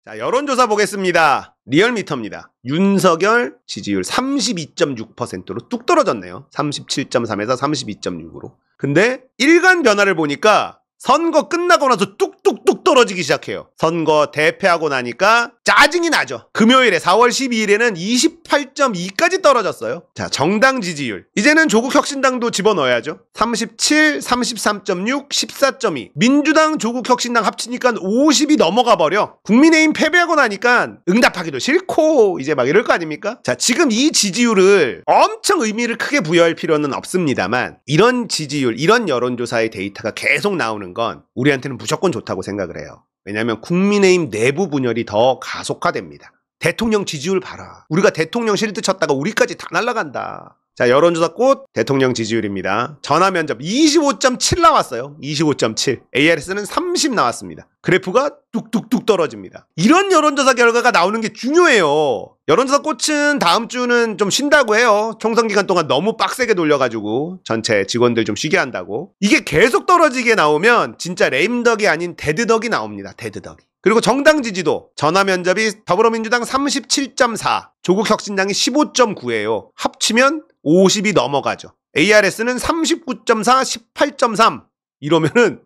자, 여론조사 보겠습니다. 리얼미터입니다. 윤석열 지지율 32.6%로 뚝 떨어졌네요. 37.3에서 32.6으로. 근데 일간 변화를 보니까 선거 끝나고 나서 뚝뚝뚝 떨어지기 시작해요. 선거 대패하고 나니까 짜증이 나죠. 금요일에 4월 12일에는 28.2까지 떨어졌어요. 자, 정당 지지율. 이제는 조국혁신당도 집어넣어야죠. 37, 33.6, 14.2. 민주당, 조국혁신당 합치니까 50이 넘어가 버려. 국민의힘 패배하고 나니까 응답하기도 싫고 이제 막 이럴 거 아닙니까? 자, 지금 이 지지율을 엄청 의미를 크게 부여할 필요는 없습니다만 이런 지지율, 이런 여론조사의 데이터가 계속 나오는 건 우리한테는 무조건 좋다고 생각을 해요. 왜냐하면 국민의힘 내부 분열이 더 가속화됩니다. 대통령 지지율 봐라. 우리가 대통령 실드 쳤다가 우리까지 다 날아간다. 자, 여론조사 꽃 대통령 지지율입니다. 전화면접 25.7 나왔어요. 25.7. ARS는 30 나왔습니다. 그래프가 뚝뚝뚝 떨어집니다. 이런 여론조사 결과가 나오는 게 중요해요. 여론조사 꽃은 다음 주는 좀 쉰다고 해요. 총선 기간 동안 너무 빡세게 돌려가지고 전체 직원들 좀 쉬게 한다고. 이게 계속 떨어지게 나오면 진짜 레임덕이 아닌 데드덕이 나옵니다. 데드덕이. 그리고 정당 지지도 전화면접이 더불어민주당 37.4, 조국혁신당이 15.9예요. 합치면 50이 넘어가죠. ARS는 39.4, 18.3 이러면은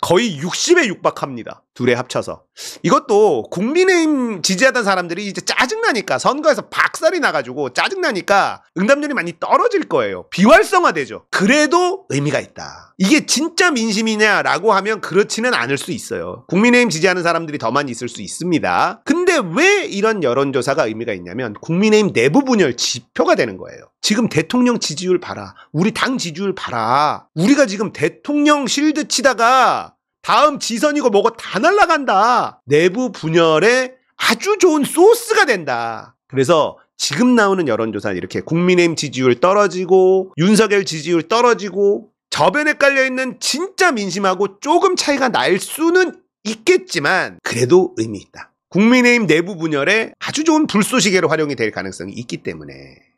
거의 60에 육박합니다. 둘에 합쳐서. 이것도 국민의힘 지지하던 사람들이 이제 짜증나니까 선거에서 박살이 나가지고 짜증나니까 응답률이 많이 떨어질 거예요. 비활성화되죠. 그래도 의미가 있다. 이게 진짜 민심이냐라고 하면 그렇지는 않을 수 있어요. 국민의힘 지지하는 사람들이 더 많이 있을 수 있습니다. 근데 왜 이런 여론조사가 의미가 있냐면 국민의힘 내부 분열 지표가 되는 거예요. 지금 대통령 지지율 봐라. 우리 당 지지율 봐라. 우리가 지금 대통령 실드 치다가 다음 지선이고 뭐고 다 날아간다. 내부 분열에 아주 좋은 소스가 된다. 그래서 지금 나오는 여론조사는 이렇게 국민의힘 지지율 떨어지고 윤석열 지지율 떨어지고 저변에 깔려있는 진짜 민심하고 조금 차이가 날 수는 있겠지만 그래도 의미 있다. 국민의힘 내부 분열에 아주 좋은 불쏘시개로 활용이 될 가능성이 있기 때문에.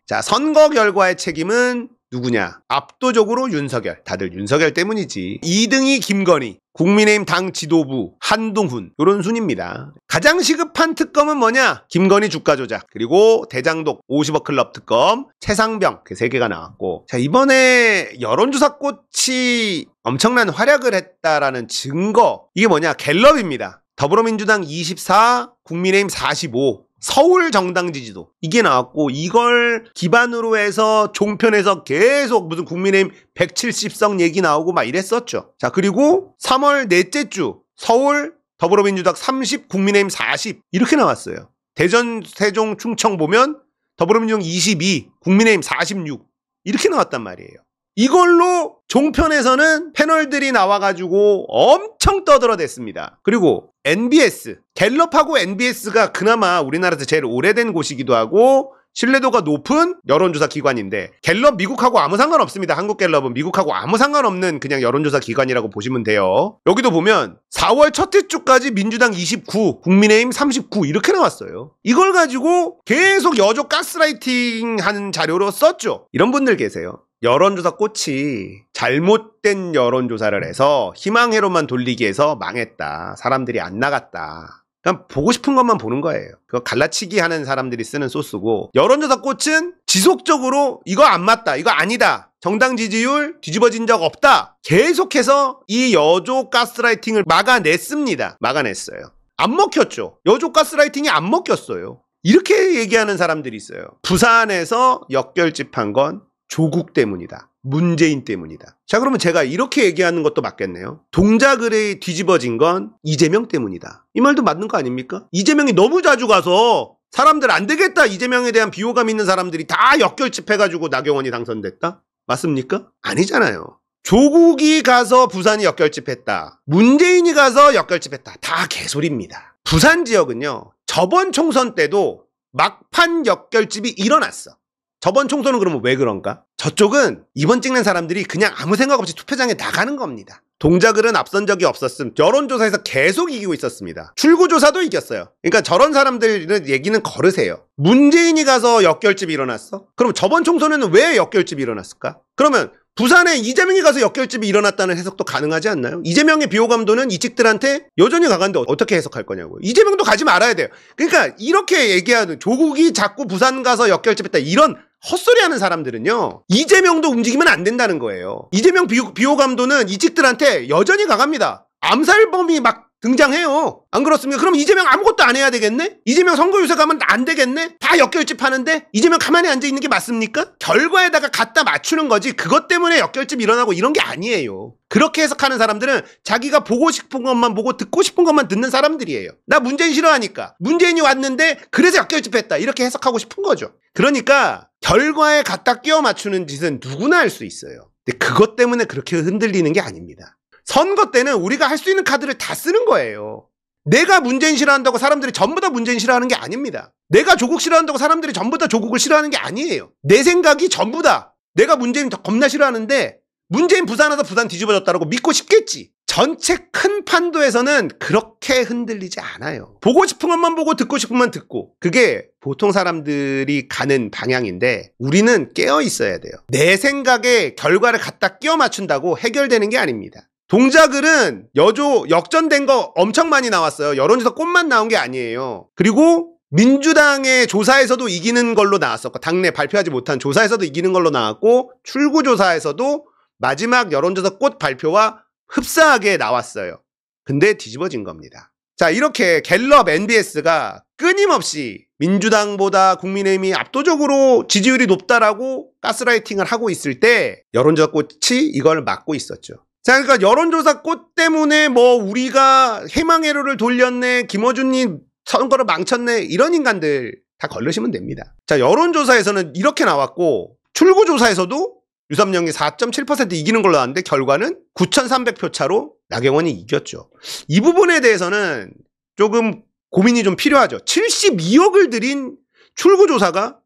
자, 선거 결과의 책임은 누구냐? 압도적으로 윤석열. 다들 윤석열 때문이지. 2등이 김건희, 국민의힘 당 지도부, 한동훈 이런 순입니다. 가장 시급한 특검은 뭐냐? 김건희 주가 조작, 그리고 대장독 50억 클럽 특검, 최상병 그 3개가 나왔고, 자, 이번에 여론조사 꽃이 엄청난 활약을 했다라는 증거, 이게 뭐냐? 갤럽입니다. 더불어민주당 24, 국민의힘 45. 서울 정당 지지도 이게 나왔고, 이걸 기반으로 해서 종편에서 계속 무슨 국민의힘 170석 얘기 나오고 막 이랬었죠. 자, 그리고 3월 넷째 주 서울 더불어민주당 30, 국민의힘 40 이렇게 나왔어요. 대전, 세종, 충청 보면 더불어민주당 22, 국민의힘 46 이렇게 나왔단 말이에요. 이걸로 종편에서는 패널들이 나와가지고 엄청 떠들어댔습니다. 그리고 NBS, 갤럽하고 NBS가 그나마 우리나라에서 제일 오래된 곳이기도 하고 신뢰도가 높은 여론조사 기관인데, 갤럽 미국하고 아무 상관없습니다. 한국갤럽은 미국하고 아무 상관없는 그냥 여론조사 기관이라고 보시면 돼요. 여기도 보면 4월 첫째 주까지 민주당 29, 국민의힘 39 이렇게 나왔어요. 이걸 가지고 계속 여조 가스라이팅 하는 자료로 썼죠. 이런 분들 계세요. 여론조사 꽃이 잘못된 여론조사를 해서 희망회로만 돌리기 해서 망했다. 사람들이 안 나갔다. 그냥 보고 싶은 것만 보는 거예요. 그거 갈라치기 하는 사람들이 쓰는 소스고, 여론조사 꽃은 지속적으로 이거 안 맞다, 이거 아니다, 정당 지지율 뒤집어진 적 없다, 계속해서 이 여조 가스라이팅을 막아냈습니다. 막아냈어요. 안 먹혔죠. 여조 가스라이팅이 안 먹혔어요. 이렇게 얘기하는 사람들이 있어요. 부산에서 역결집한 건 조국 때문이다, 문재인 때문이다. 자, 그러면 제가 이렇게 얘기하는 것도 맞겠네요. 동작을에 뒤집어진 건 이재명 때문이다. 이 말도 맞는 거 아닙니까? 이재명이 너무 자주 가서 사람들 안 되겠다, 이재명에 대한 비호감 있는 사람들이 다 역결집해가지고 나경원이 당선됐다? 맞습니까? 아니잖아요. 조국이 가서 부산이 역결집했다, 문재인이 가서 역결집했다, 다 개소리입니다. 부산 지역은요, 저번 총선 때도 막판 역결집이 일어났어. 저번 총선은 그러면 왜 그런가? 저쪽은 이번 찍는 사람들이 그냥 아무 생각 없이 투표장에 나가는 겁니다. 동작을은 앞선 적이 없었음. 여론조사에서 계속 이기고 있었습니다. 출구조사도 이겼어요. 그러니까 저런 사람들은 얘기는 거르세요. 문재인이 가서 역결집이 일어났어? 그럼 저번 총선에는 왜 역결집이 일어났을까? 그러면 부산에 이재명이 가서 역결집이 일어났다는 해석도 가능하지 않나요? 이재명의 비호감도는 이직들한테 여전히 강한데 어떻게 해석할 거냐고요. 이재명도 가지 말아야 돼요. 그러니까 이렇게 얘기하는 조국이 자꾸 부산 가서 역결집했다 이런 헛소리하는 사람들은요. 이재명도 움직이면 안 된다는 거예요. 이재명 비호감도는 이직들한테 여전히 강합니다. 암살범이 막 등장해요. 안 그렇습니까? 그럼 이재명 아무것도 안 해야 되겠네? 이재명 선거 유세 가면 안 되겠네? 다 역결집 하는데 이재명 가만히 앉아있는 게 맞습니까? 결과에다가 갖다 맞추는 거지 그것 때문에 역결집 일어나고 이런 게 아니에요. 그렇게 해석하는 사람들은 자기가 보고 싶은 것만 보고 듣고 싶은 것만 듣는 사람들이에요. 나 문재인 싫어하니까 문재인이 왔는데 그래서 역결집했다 이렇게 해석하고 싶은 거죠. 그러니까 결과에 갖다 끼워 맞추는 짓은 누구나 할 수 있어요. 근데 그것 때문에 그렇게 흔들리는 게 아닙니다. 선거 때는 우리가 할 수 있는 카드를 다 쓰는 거예요. 내가 문재인 싫어한다고 사람들이 전부 다 문재인 싫어하는 게 아닙니다. 내가 조국 싫어한다고 사람들이 전부 다 조국을 싫어하는 게 아니에요. 내 생각이 전부 다 내가 문재인 겁나 싫어하는데 문재인 부산 와서 부산 뒤집어졌다라고 믿고 싶겠지. 전체 큰 판도에서는 그렇게 흔들리지 않아요. 보고 싶은 것만 보고 듣고 싶은 것만 듣고 그게 보통 사람들이 가는 방향인데 우리는 깨어 있어야 돼요. 내 생각에 결과를 갖다 끼워 맞춘다고 해결되는 게 아닙니다. 동작을은 역전된 거 엄청 많이 나왔어요. 여론조사 꽃만 나온 게 아니에요. 그리고 민주당의 조사에서도 이기는 걸로 나왔었고 당내 발표하지 못한 조사에서도 이기는 걸로 나왔고 출구조사에서도 마지막 여론조사 꽃 발표와 흡사하게 나왔어요. 근데 뒤집어진 겁니다. 자, 이렇게 갤럽 NBS가 끊임없이 민주당보다 국민의힘이 압도적으로 지지율이 높다라고 가스라이팅을 하고 있을 때 여론조사 꽃이 이걸 막고 있었죠. 자, 그러니까 여론조사 꽃 때문에 뭐 우리가 희망회로를 돌렸네, 김어준이 선거를 망쳤네 이런 인간들 다 걸르시면 됩니다. 자, 여론조사에서는 이렇게 나왔고 출구조사에서도 유삼영이 4.7% 이기는 걸로 나왔는데 결과는 9,300표 차로 나경원이 이겼죠. 이 부분에 대해서는 조금 고민이 좀 필요하죠. 72억을 들인 출구조사가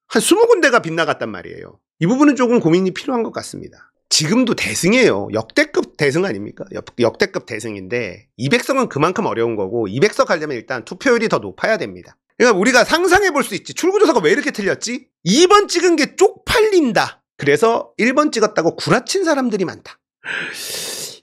한 20군데가 빗나갔단 말이에요. 이 부분은 조금 고민이 필요한 것 같습니다. 지금도 대승이에요. 역대급 대승 아닙니까? 역대급 대승인데 200석은 그만큼 어려운 거고 200석 하려면 일단 투표율이 더 높아야 됩니다. 그러니까 우리가 상상해 볼 수 있지. 출구조사가 왜 이렇게 틀렸지? 2번 찍은 게 쪽팔린다. 그래서 1번 찍었다고 구라친 사람들이 많다.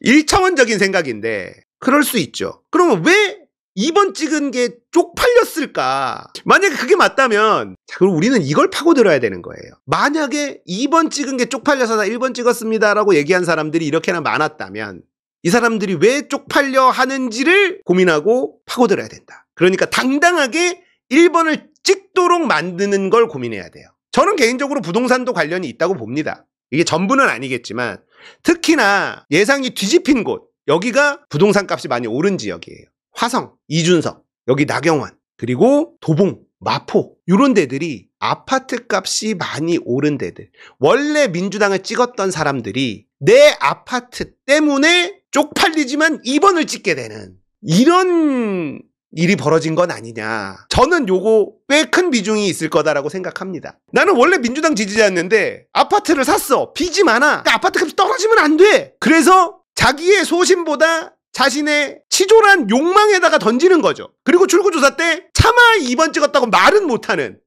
1차원적인 생각인데 그럴 수 있죠. 그러면 왜 2번 찍은 게 쪽팔렸을까? 만약에 그게 맞다면 그럼 우리는 이걸 파고들어야 되는 거예요. 만약에 2번 찍은 게 쪽팔려서 1번 찍었습니다 라고 얘기한 사람들이 이렇게나 많았다면 이 사람들이 왜 쪽팔려 하는지를 고민하고 파고들어야 된다. 그러니까 당당하게 1번을 찍도록 만드는 걸 고민해야 돼요. 저는 개인적으로 부동산도 관련이 있다고 봅니다. 이게 전부는 아니겠지만 특히나 예상이 뒤집힌 곳 여기가 부동산 값이 많이 오른 지역이에요. 화성, 이준석, 여기 나경원, 그리고 도봉, 마포 이런 데들이 아파트 값이 많이 오른 데들. 원래 민주당을 찍었던 사람들이 내 아파트 때문에 쪽팔리지만 2번을 찍게 되는 이런 일이 벌어진 건 아니냐. 저는 요거 꽤 큰 비중이 있을 거다라고 생각합니다. 나는 원래 민주당 지지자였는데 아파트를 샀어. 빚이 많아. 그러니까 아파트 값이 떨어지면 안 돼. 그래서 자기의 소신보다 자신의 치졸한 욕망에다가 던지는 거죠. 그리고 출구조사 때 차마 2번 찍었다고 말은 못하는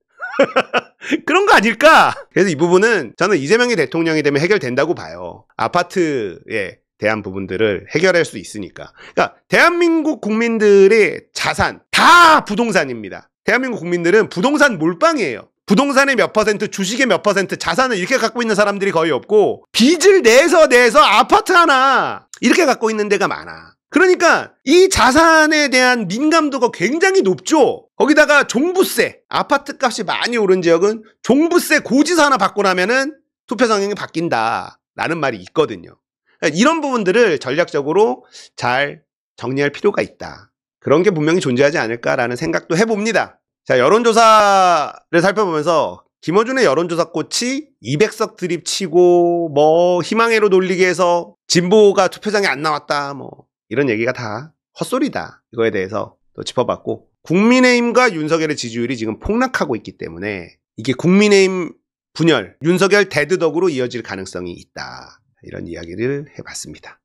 그런 거 아닐까? 그래서 이 부분은 저는 이재명이 대통령이 되면 해결된다고 봐요. 아파트에 대한 부분들을 해결할 수 있으니까. 그러니까 대한민국 국민들의 자산 다 부동산입니다. 대한민국 국민들은 부동산 몰빵이에요. 부동산의 몇 퍼센트, 주식의 몇 퍼센트, 자산을 이렇게 갖고 있는 사람들이 거의 없고 빚을 내서 아파트 하나 이렇게 갖고 있는 데가 많아. 그러니까 이 자산에 대한 민감도가 굉장히 높죠. 거기다가 종부세, 아파트 값이 많이 오른 지역은 종부세 고지서 하나 받고 나면은 투표 성향이 바뀐다라는 말이 있거든요. 이런 부분들을 전략적으로 잘 정리할 필요가 있다. 그런 게 분명히 존재하지 않을까라는 생각도 해봅니다. 자, 여론조사를 살펴보면서 김어준의 여론조사 꽃이 200석 드립치고 뭐 희망회로 돌리기 해서 진보가 투표장에 안 나왔다 뭐 이런 얘기가 다 헛소리다. 이거에 대해서 또 짚어봤고 국민의힘과 윤석열의 지지율이 지금 폭락하고 있기 때문에 이게 국민의힘 분열, 윤석열 데드덕으로 이어질 가능성이 있다. 이런 이야기를 해봤습니다.